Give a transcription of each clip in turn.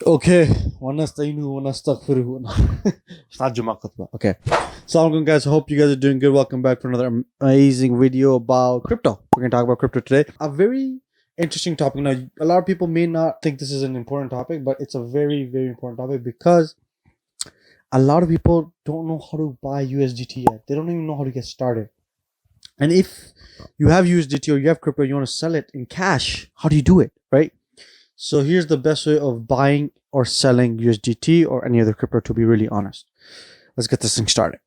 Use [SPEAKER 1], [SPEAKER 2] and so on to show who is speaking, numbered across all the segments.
[SPEAKER 1] Okay, ونستعينه ونستغفره. استعجل مع خطبة. Okay, Assalamu alaikum guys. I hope you guys are doing good. Welcome back for another amazing video about crypto. We're gonna talk about crypto today. A very interesting topic. Now, a lot of people may not think this is an important topic, but it's a very, very important topic because a lot of people don't know how to buy USDT yet. They don't even know how to get started. And if you have USDT or you have crypto, you want to sell it in cash, how do you do it, right? So here's the best way of buying or selling USDT or any other crypto, to be really honest. Let's get this thing started.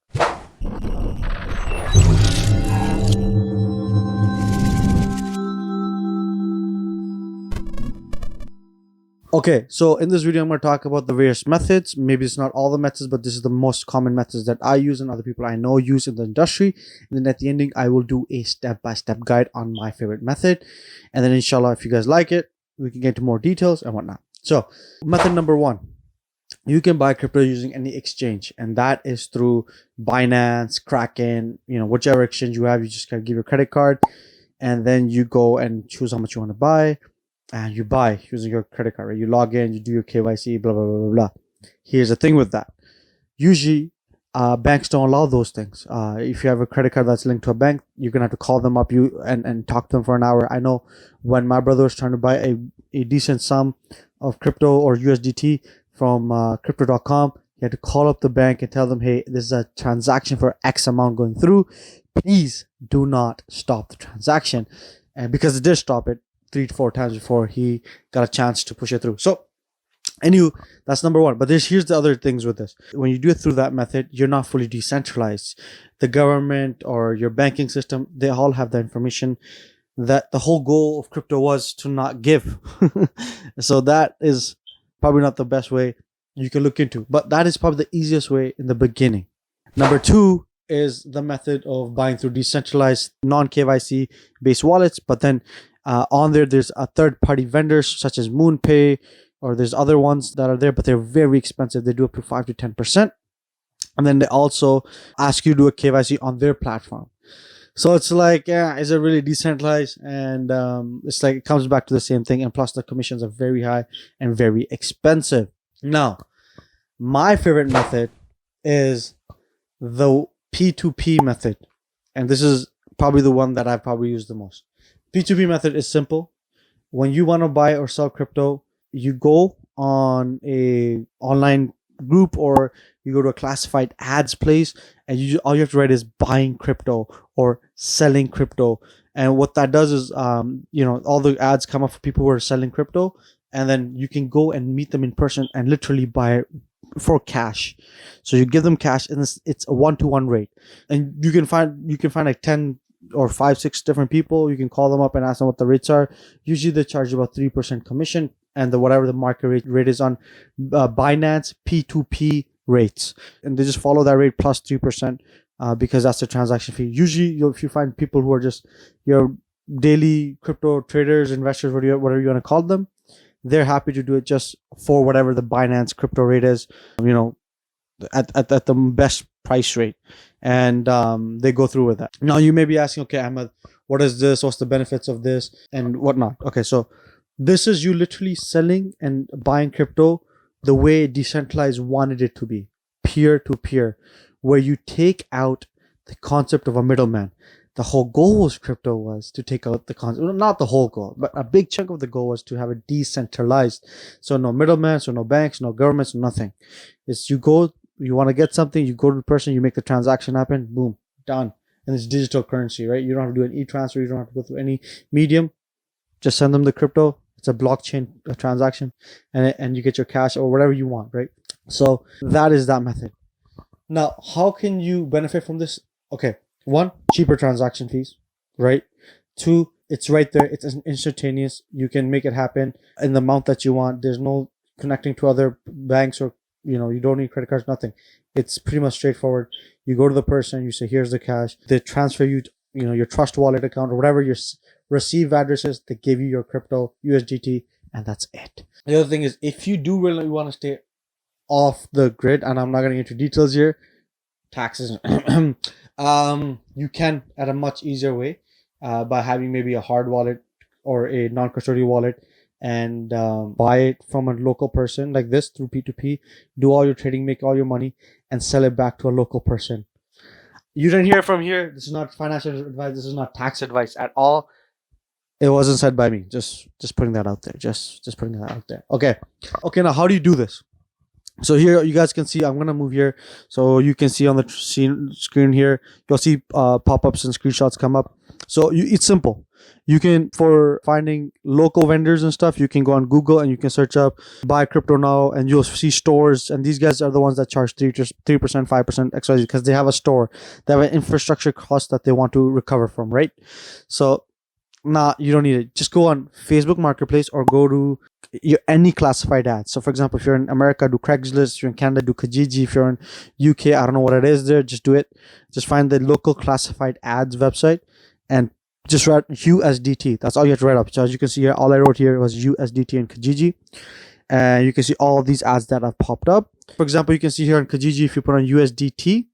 [SPEAKER 1] Okay, so in this video, I'm going to talk about the various methods. Maybe it's not all the methods, but this is the most common methods that I use and other people I know use in the industry. And then at the ending, I will do a step-by-step guide on my favorite method. And then inshallah, if you guys like it, we can get into more details and whatnot. So method number one, you can buy crypto using any exchange, and that is through Binance, Kraken, whichever exchange you have. You just gotta give your credit card, and then you go and choose how much you want to buy, and you buy using your credit card. Right? You log in, you do your KYC, blah blah blah blah blah. Here's the thing with that: usually, banks don't allow those things. If you have a credit card that's linked to a bank, you're gonna have to call them up, and talk to them for an hour. I know when my brother was trying to buy a decent sum of crypto or USDT from crypto.com, you had to call up the bank and tell them, hey, this is a transaction for X amount going through. Please do not stop the transaction. And because it did stop it 3 to 4 times before he got a chance to push it through. So anyway, that's number one. But here's the other things with this. When you do it through that method, you're not fully decentralized. The government or your banking system, they all have the information. That the whole goal of crypto was to not give. So that is probably not the best way you can look into, but that is probably the easiest way in the beginning. Number two is the method of buying through decentralized non-KYC based wallets, but then on there's a third-party vendors such as MoonPay, or there's other ones that are there, but they're very expensive. They do up to 5 to 10%, and then they also ask you to do a KYC on their platform. So it's like, yeah, is it really decentralized? And it's like it comes back to the same thing. And plus, the commissions are very high and very expensive. Now, my favorite method is the P2P method. And this is probably the one that I've probably used the most. P2P method is simple. When you want to buy or sell crypto, you go on a online group or you go to a classified ads place, and all you have to write is buying crypto or selling crypto. And what that does is all the ads come up for people who are selling crypto, and then you can go and meet them in person and literally buy it for cash. So you give them cash, and it's a 1-to-1 rate, and you can find like 10 or 5-6 different people. You can call them up and ask them what the rates are. Usually they charge about 3% commission, and whatever the market rate is on Binance P2P rates, and they just follow that rate plus 3%, because that's the transaction fee. Usually, if you find people who are just your daily crypto traders, investors, whatever you want to call them, they're happy to do it just for whatever the Binance crypto rate is, at the best price rate, and they go through with that. Now you may be asking, okay, Ahmed, what is this? What's the benefits of this and whatnot? Okay, so this is you literally selling and buying crypto the way decentralized wanted it to be, peer to peer, where you take out the concept of a middleman. The whole goal was crypto was to take out the concept, well, not the whole goal, but a big chunk of the goal was to have it decentralized. So no middleman, so no banks, no governments, nothing. It's you want to get something, you go to the person, you make the transaction happen, boom, done. And it's digital currency, right? You don't have to do an e-transfer, you don't have to go through any medium. Just send them the crypto. It's a blockchain transaction, and you get your cash or whatever you want, right? So that is that method. Now, how can you benefit from this? Okay, one, cheaper transaction fees, right? Two, it's right there. It's instantaneous. You can make it happen in the amount that you want. There's no connecting to other banks, or you don't need credit cards, nothing. It's pretty much straightforward. You go to the person, you say, here's the cash. They transfer you, your trust wallet account or whatever your receive addresses. They give you your crypto USDT, and that's it. The other thing is, if you do really want to stay off the grid, and I'm not going to get into details here, taxes, you can at a much easier way, by having maybe a hard wallet or a non-custodial wallet. and buy it from a local person like this through P2P, do all your trading, make all your money, and sell it back to a local person. You didn't hear it from here. This is not financial advice. This is not tax advice at all. It wasn't said by me. Just putting that out there. Just putting that out there. Okay. Now how do you do this? So here you guys can see, I'm gonna move here so you can see on the screen here, you'll see pop-ups and screenshots come up. So it's simple. You can, for finding local vendors and stuff, you can go on Google and you can search up buy crypto now, and you'll see stores, and these guys are the ones that charge 3%, 5% XYZ, because they have a store, they have an infrastructure cost that they want to recover from, right? So nah, you don't need it. Just go on Facebook Marketplace or go to any classified ads. So for example, if you're in America, do Craigslist. If you're in Canada, do Kijiji. If you're in UK, I don't know what it is there, just do it. Just find the local classified ads website and just write USDT. That's all you have to write up. So as you can see here, all I wrote here was USDT and Kijiji. And you can see all of these ads that have popped up. For example, you can see here on Kijiji, if you put on USDT,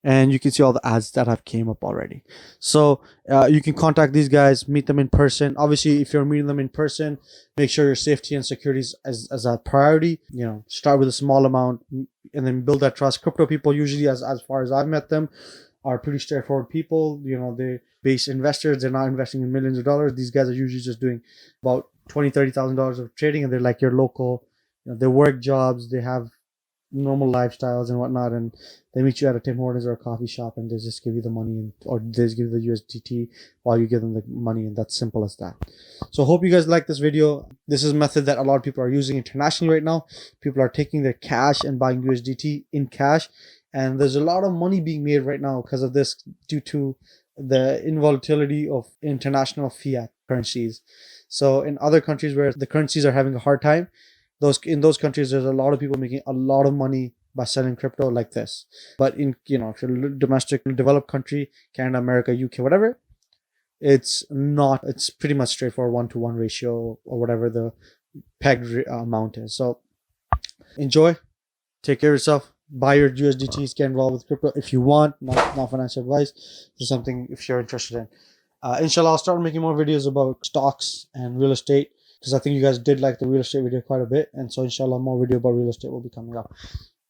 [SPEAKER 1] and you can see all the ads that have came up already. So you can contact these guys, meet them in person. Obviously, if you're meeting them in person, make sure your safety and security is as a priority. You know, start with a small amount and then build that trust. Crypto people usually, as far as I've met them, are pretty straightforward people. You know, they base investors. They're not investing in millions of dollars. These guys are usually just doing about $20,000-$30,000 of trading, and they're like your local. You know, they work jobs. They have normal lifestyles and whatnot, and they meet you at a Tim Hortons or a coffee shop, and they just give you the money, or they just give you the USDT while you give them the money, and that's simple as that. So hope you guys like this video. This is a method that a lot of people are using internationally right now. People are taking their cash and buying USDT in cash, and there's a lot of money being made right now because of this, due to the involatility of international fiat currencies. So in other countries where the currencies are having a hard time, in those countries, there's a lot of people making a lot of money by selling crypto like this. But in, you know, if you're a domestic developed country, Canada, America, UK, whatever, it's not. It's pretty much straightforward 1-to-1 ratio or whatever the pegged amount is. So enjoy, take care of yourself, buy your USDTs, get involved with crypto if you want. Not financial advice. Just something if you're interested in. Inshallah, I'll start making more videos about stocks and real estate, because I think you guys did like the real estate video quite a bit. And so inshallah, more video about real estate will be coming up.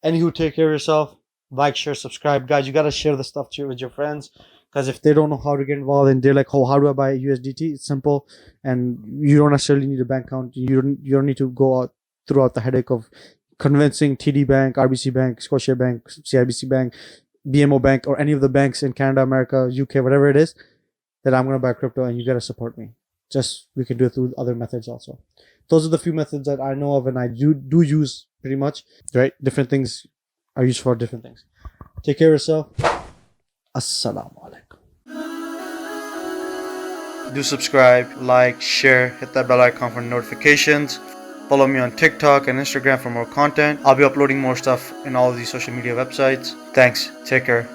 [SPEAKER 1] Anywho, take care of yourself. Like, share, subscribe. Guys, you got to share the stuff with your friends, because if they don't know how to get involved and they're like, oh, how do I buy USDT? It's simple. And you don't necessarily need a bank account. You don't need to go out throughout the headache of convincing TD Bank, RBC Bank, Scotia Bank, CIBC Bank, BMO Bank, or any of the banks in Canada, America, UK, whatever it is, that I'm going to buy crypto, and you got to support me. Just, we can do it through other methods also. Those are the few methods that I know of and I do use pretty much, right? Different things are used for different things. Take care of yourself. Assalamu alaikum. Do subscribe, like, share, hit that bell icon for notifications. Follow me on TikTok and Instagram for more content. I'll be uploading more stuff in all of these social media websites. Thanks. Take care.